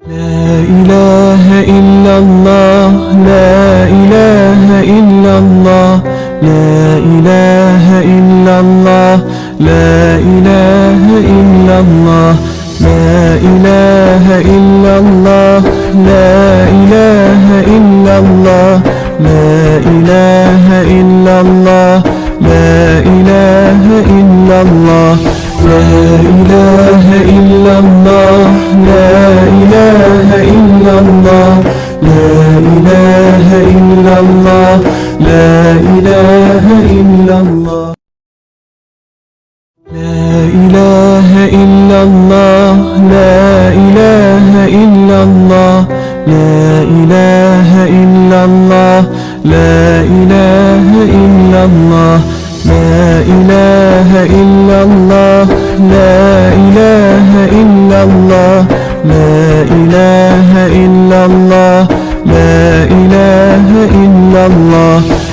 لا إله إلا الله، لا إله إلا الله، لا إله إلا الله، لا إله إلا الله، لا إله إلا الله، لا إله إلا الله، لا إله إلا الله، لا إله إلا الله، لا إله إلا الله، لا إله إلا الله، لا إله إلا الله، لا إله إلا الله، لا إله إلا الله، لا إله إلا الله، لا إله إلا الله، لا إله إلا الله، لا إله إلا الله، لا إله إلا الله، لا إله إلا الله، لا إله إلا الله.